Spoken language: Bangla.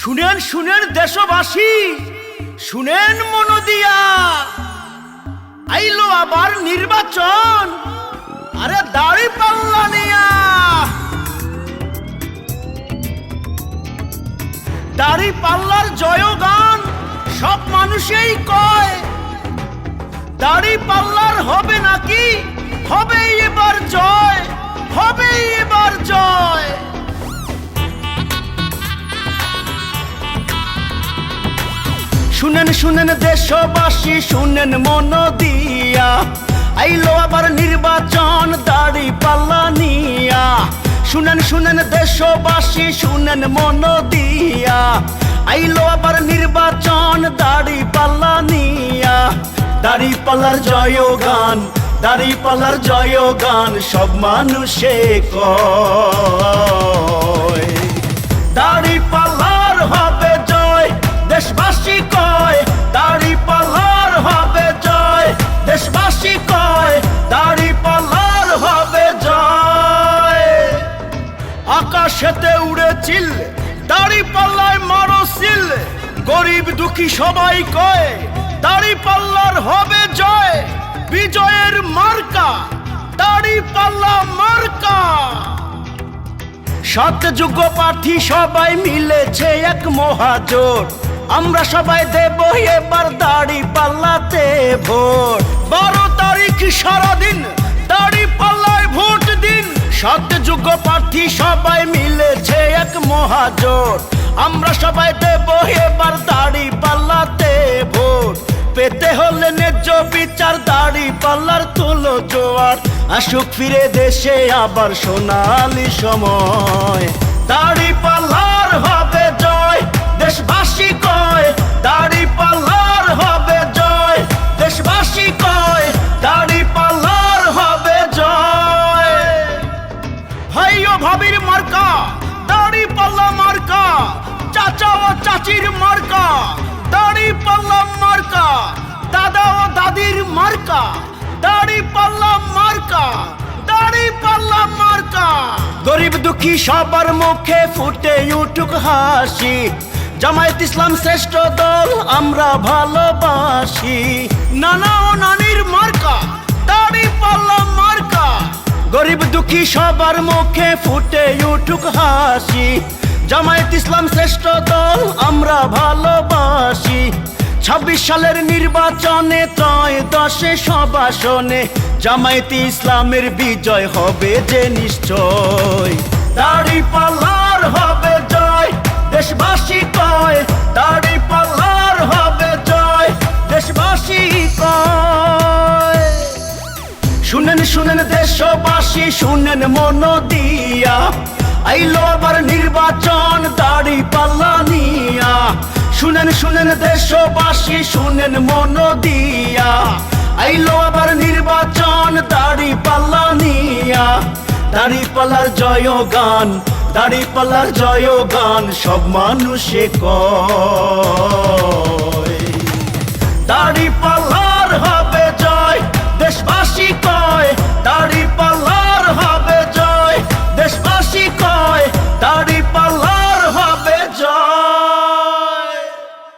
শুনেন শুনেন দেশবাসী, শুনেন মন দিয়া, আইলো আবার নির্বাচন, আরে দাড়ি পাল্লা নিয়া। দাড়ি পাল্লার জয়গান সব মানুষই কয়, দাড়ি পাল্লার হবে নাকি, হবে এবার জয়, হবে এবার জয়। শুনেন শুনেন দেশবাসী, শুনেন মন দিয়া, আইলো আবার নির্বাচন দাড়ি পাল্লা নিয়া। শুনেন শুনেন দেশবাসী, শুনেন মন দিয়া, আইলো আবার নির্বাচন দাড়ি পাল্লা নিয়া। দাড়ি পাল্লার জয়গান, দাড়ি পাল্লার জয়গান সব মানুষে কয়, দাড়ি পাল্লার হবে জয়, দেশবাসী কয় দাড়ি পাল্লার হবে জয়, দেশবাসী কয় দাড়ি পাল্লার হবে জয়। আকাশেতে উড়েছিল দাড়ি পাল্লায় মারো সিল, গরিব দুঃখী সবাই কয় দাড়ি পাল্লার হবে জয়। বিজয়ের মার্কা দাড়ি পাল্লা মার্কা। সাত যোগ্য প্রার্থী সবাই মিলেছে এক মহাজোট, আমরা সবাই দেব এবার দাড়ি পাল্লাতে ভোট। 12 তারিখ সারাদিন দাড়ি পাল্লায় ভোট দিন। সাত যোগ্য প্রার্থী সবাই মিলেছে এক মহাজোট, আমরা সবাই দেব এবার দাড়ি পাল্লাতে ভোট। পেতে হলে ন্যায্য বিচার, দাড়ি পাল্লার তুলো জোয়ার, আসুক ফিরে দেশে আবার সোনালি সময়। দাড়ি পাল্লার হবে জয়, দেশবাসী কয় দাড়ি পাল্লার হবে জয়, দেশবাসী কয় দাড়ি পাল্লার হবে জয়। ভাই ও ভাবির মার্কা দাড়ি পাল্লা মার্কা, চাচা ও চাচির মার্কা দাড়ি পাল্লা মার্কা, দাদা ও দাদির মার্কা দাড়ি পাল্লা মার্কা, দাড়ি পাল্লা মার্কা। গরিব দুঃখী সবার মুখে ফুটে উঠুক হাসি, জামায়াত ইসলাম শ্রেষ্ঠ দল আমরা ভালোবাসি। নানা ও নানির মার্কা দাড়ি পাল্লা মার্কা, গরিব দুঃখী সবার মুখে ফুটে উঠুক হাসি, জামায়াত ইসলাম শ্রেষ্ঠ দল আমরা ভালোবাসি। 26 সালের নির্বাচনে ত্রয়োদশে সব আসনে জামায়াত ইসলামের বিজয় হবে যে নিশ্চয়। দাড়ি পাল্লার হবে জয়, দেশবাসী কয় দাড়ি পাল্লার হবে জয়, দেশবাসী কয়। শুনেন শুনেন দেশবাসী, শুনেন মন দিয়া, আইলো আবার নির্বাচন দাড়ি পাল্লা নিয়া। শুনেন শুনেন দেশবাসী, শুনেন মন দিয়া, আইলো আবার নির্বাচন দাড়ি পাল্লা নিয়া। দাড়ি পাল্লার জয়গান, দাড়ি পাল্লার জয়গান সব মানুষে কয়, দাড়ি পাল্লার হবে